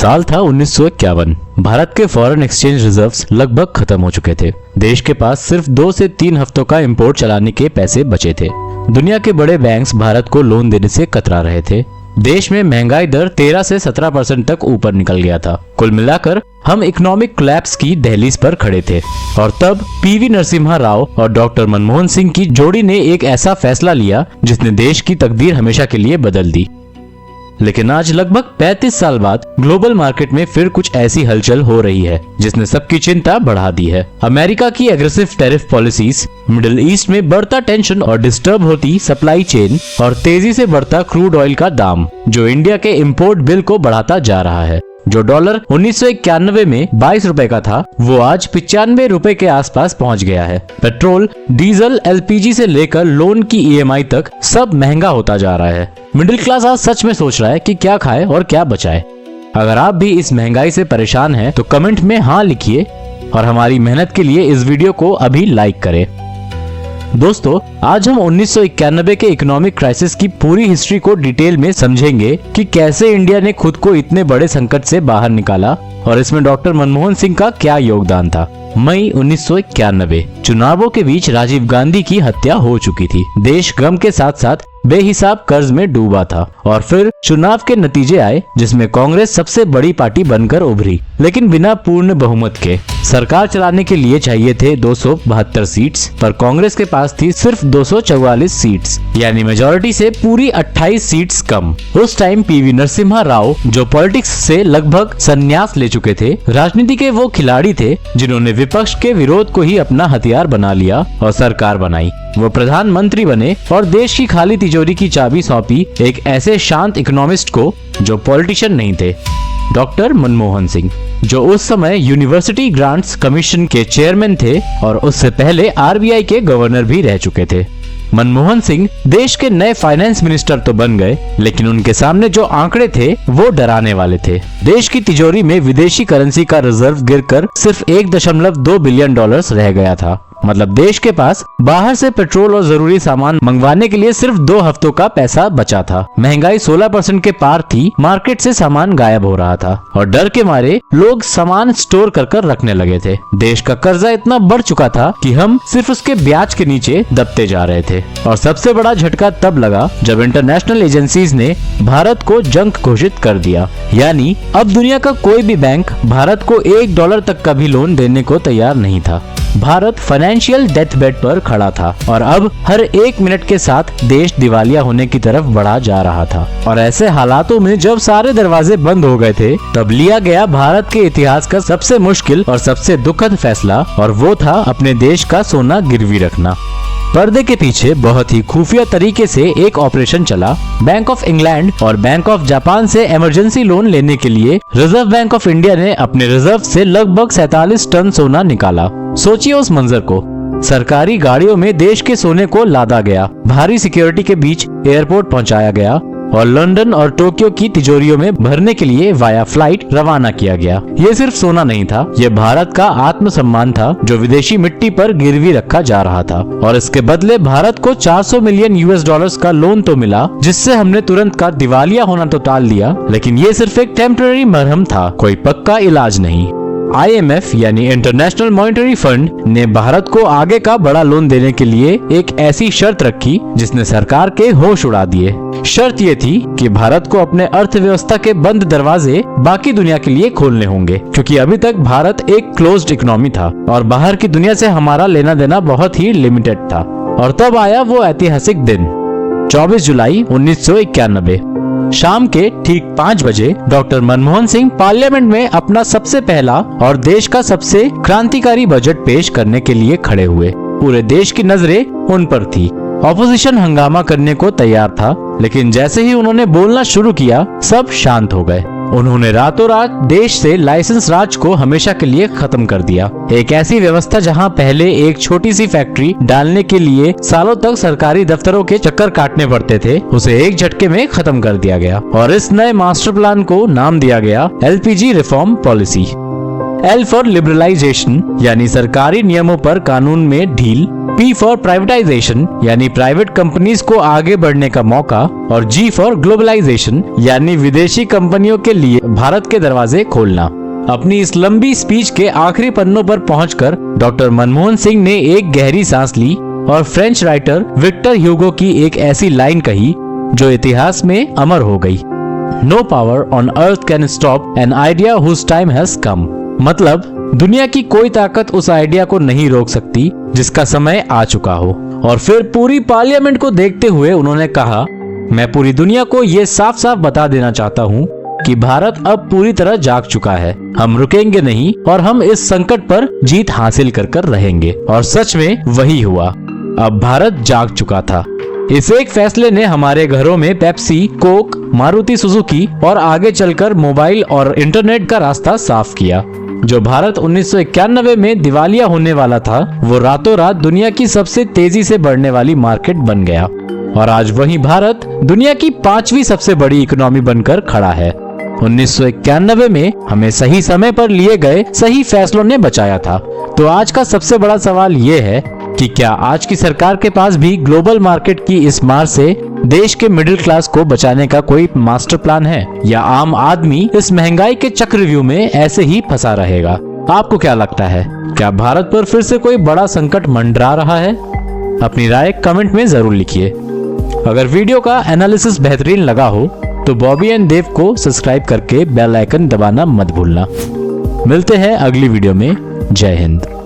साल था 1951। भारत के फॉरेन एक्सचेंज रिजर्व्स लगभग खत्म हो चुके थे। देश के पास सिर्फ 2 से 3 हफ्तों का इंपोर्ट चलाने के पैसे बचे थे। दुनिया के बड़े बैंक्स भारत को लोन देने से कतरा रहे थे। देश में महंगाई दर 13 से 17% तक ऊपर निकल गया था। कुल मिलाकर हम इकोनॉमिक कोलैप्स की दहलीज पर खड़े थे और तब पीवी नरसिम्हा राव और डॉक्टर मनमोहन सिंह की जोड़ी ने एक ऐसा फैसला लिया जिसने देश की तकदीर हमेशा के लिए बदल दी। लेकिन आज लगभग 35 साल बाद ग्लोबल मार्केट में फिर कुछ ऐसी हलचल हो रही है जिसने सबकी चिंता बढ़ा दी है। अमेरिका की aggressive tariff policies, middle east में बढ़ता टेंशन और डिस्टर्ब होती सप्लाई चेन और तेजी से बढ़ता क्रूड ऑयल का दाम जो इंडिया के इंपोर्ट बिल को बढ़ाता जा रहा है। जो डॉलर 1991 में 22 रुपए का था वो आज 95 रुपए के आसपास पहुंच गया है। पेट्रोल, डीजल, एलपीजी से लेकर लोन की ईएमआई तक सब महंगा होता जा रहा है। मिडिल क्लास आज सच में सोच रहा है कि क्या खाए और क्या बचाए। अगर आप भी इस महंगाई से परेशान हैं तो कमेंट में हाँ लिखिए और हमारी मेहनत के लिए इस वीडियो को अभी लाइक करें। दोस्तों, आज हम 1991 के इकोनॉमिक क्राइसिस की पूरी हिस्ट्री को डिटेल में समझेंगे कि कैसे इंडिया ने खुद को इतने बड़े संकट से बाहर निकाला और इसमें डॉक्टर मनमोहन सिंह का क्या योगदान था। मई 1991 चुनावों के बीच राजीव गांधी की हत्या हो चुकी थी। देश गम के साथ साथ बेहिसाब कर्ज में डूबा था और फिर चुनाव के नतीजे आए जिसमें कांग्रेस सबसे बड़ी पार्टी बनकर उभरी, लेकिन बिना पूर्ण बहुमत के। सरकार चलाने के लिए चाहिए थे 272 सीट्स, पर कांग्रेस के पास थी सिर्फ 244 सीट्स, यानी मेजॉरिटी से पूरी 28 सीट्स कम। उस टाइम पीवी नरसिम्हा राव, जो पॉलिटिक्स से लगभग संन्यास ले चुके थे, राजनीति के वो खिलाड़ी थे जिन्होंने विपक्ष के विरोध को ही अपना हथियार बना लिया और सरकार बनाई। वो प्रधानमंत्री बने और देश की खाली तिजोरी की चाबी सौंपी एक ऐसे शांत इकोनॉमिस्ट को जो पॉलिटिशियन नहीं थे, डॉक्टर मनमोहन सिंह, जो उस समय यूनिवर्सिटी ग्रांट्स कमीशन के चेयरमैन थे और उससे पहले आरबीआई के गवर्नर भी रह चुके थे। मनमोहन सिंह देश के नए फाइनेंस मिनिस्टर तो बन गए, लेकिन उनके सामने जो आंकड़े थे वो डराने वाले थे। देश की तिजोरी में विदेशी करेंसी का रिजर्व गिरकर सिर्फ 1.2 बिलियन डॉलर्स रह गया था। मतलब देश के पास बाहर से पेट्रोल और जरूरी सामान मंगवाने के लिए सिर्फ 2 हफ्तों का पैसा बचा था। महंगाई 16% के पार थी, मार्केट से सामान गायब हो रहा था और डर के मारे लोग सामान स्टोर कर रखने लगे थे। देश का कर्जा इतना बढ़ चुका था कि हम सिर्फ उसके ब्याज के नीचे दबते जा रहे थे। और सबसे बड़ा झटका तब लगा जब इंटरनेशनल एजेंसीज ने भारत को जंक घोषित कर दिया, यानी अब दुनिया का कोई भी बैंक भारत को $1 तक का भी लोन देने को तैयार नहीं था। भारत फाइनेंशियल डेथ बेड पर खड़ा था और अब हर 1 मिनट के साथ देश दिवालिया होने की तरफ बढ़ा जा रहा था। और ऐसे हालातों में जब सारे दरवाजे बंद हो गए थे तब लिया गया भारत के इतिहास का सबसे मुश्किल और सबसे दुखद फैसला, और वो था अपने देश का सोना गिरवी रखना। पर्दे के पीछे बहुत ही खुफिया तरीके से एक ऑपरेशन चला। बैंक ऑफ इंग्लैंड और बैंक ऑफ जापान से इमरजेंसी लोन लेने के लिए रिजर्व बैंक ऑफ इंडिया ने अपने रिजर्व से लगभग 47 टन सोना निकाला। सोचिए उस मंजर को। सरकारी गाड़ियों में देश के सोने को लादा गया, भारी सिक्योरिटी के बीच एयरपोर्ट पहुंचाया गया और लंदन और टोक्यो की तिजोरियों में भरने के लिए वाया फ्लाइट रवाना किया गया। ये सिर्फ सोना नहीं था, ये भारत का आत्मसम्मान था जो विदेशी मिट्टी पर गिरवी रखा जा रहा था। और इसके बदले भारत को $400 मिलियन का लोन तो मिला, जिससे हमने तुरंत का दिवालिया होना तो टाल दिया, लेकिन ये सिर्फ एक टेम्पररी मरहम था, कोई पक्का इलाज नहीं। IMF यानी इंटरनेशनल मॉनेटरी फंड ने भारत को आगे का बड़ा लोन देने के लिए एक ऐसी शर्त रखी जिसने सरकार के होश उड़ा दिए। शर्त ये थी कि भारत को अपने अर्थव्यवस्था के बंद दरवाजे बाकी दुनिया के लिए खोलने होंगे, क्योंकि अभी तक भारत एक क्लोज्ड इकोनॉमी था और बाहर की दुनिया से हमारा लेना देना बहुत ही लिमिटेड था। और तब आया वो ऐतिहासिक दिन, 24 जुलाई 1991। शाम के ठीक 5 बजे डॉक्टर मनमोहन सिंह पार्लियामेंट में अपना सबसे पहला और देश का सबसे क्रांतिकारी बजट पेश करने के लिए खड़े हुए। पूरे देश की नजरें उन पर थी। ऑपोजिशन हंगामा करने को तैयार था, लेकिन जैसे ही उन्होंने बोलना शुरू किया सब शांत हो गए। उन्होंने रातों रात देश से लाइसेंस राज को हमेशा के लिए खत्म कर दिया। एक ऐसी व्यवस्था जहां पहले एक छोटी सी फैक्ट्री डालने के लिए सालों तक सरकारी दफ्तरों के चक्कर काटने पड़ते थे, उसे एक झटके में खत्म कर दिया गया और इस नए मास्टर प्लान को नाम दिया गया LPG reform policy. L for liberalisation यानी सरकारी नियमों पर कानून में ढील, P फॉर प्राइवेटाइजेशन यानी प्राइवेट कंपनीज को आगे बढ़ने का मौका और G फॉर ग्लोबलाइजेशन यानी विदेशी कंपनियों के लिए भारत के दरवाजे खोलना। अपनी इस लंबी स्पीच के आखिरी पन्नों पर पहुंचकर डॉक्टर मनमोहन सिंह ने एक गहरी सांस ली और फ्रेंच राइटर विक्टर ह्यूगो की एक ऐसी लाइन कही जो इतिहास में अमर हो गई। No power on earth can stop an idea whose time has come। मतलब दुनिया की कोई ताकत उस आइडिया को नहीं रोक सकती जिसका समय आ चुका हो। और फिर पूरी पार्लियामेंट को देखते हुए उन्होंने कहा, मैं पूरी दुनिया को ये साफ साफ बता देना चाहता हूँ कि भारत अब पूरी तरह जाग चुका है। हम रुकेंगे नहीं और हम इस संकट पर जीत हासिल कर रहेंगे। और सच में वही हुआ। अब भारत जाग चुका था। इस एक फैसले ने हमारे घरों में पेप्सी, कोक, मारुति सुजुकी और आगे चलकर मोबाइल और इंटरनेट का रास्ता साफ किया। जो भारत 1991 में दिवालिया होने वाला था, वो रातों रात दुनिया की सबसे तेजी से बढ़ने वाली मार्केट बन गया। और आज वही भारत दुनिया की 5वीं सबसे बड़ी इकोनॉमी बनकर खड़ा है। 1991 में हमें सही समय पर लिए गए सही फैसलों ने बचाया था। तो आज का सबसे बड़ा सवाल ये है कि क्या आज की सरकार के पास भी ग्लोबल मार्केट की इस मार से देश के मिडिल क्लास को बचाने का कोई मास्टर प्लान है, या आम आदमी इस महंगाई के चक्रव्यूह में ऐसे ही फंसा रहेगा? आपको क्या लगता है? क्या भारत पर फिर से कोई बड़ा संकट मंडरा रहा है? अपनी राय कमेंट में जरूर लिखिए। अगर वीडियो का एनालिसिस बेहतरीन लगा हो तो बॉबी एंड देव को सब्सक्राइब करके बेल आइकन दबाना मत भूलना। मिलते हैं अगली वीडियो में। जय हिंद।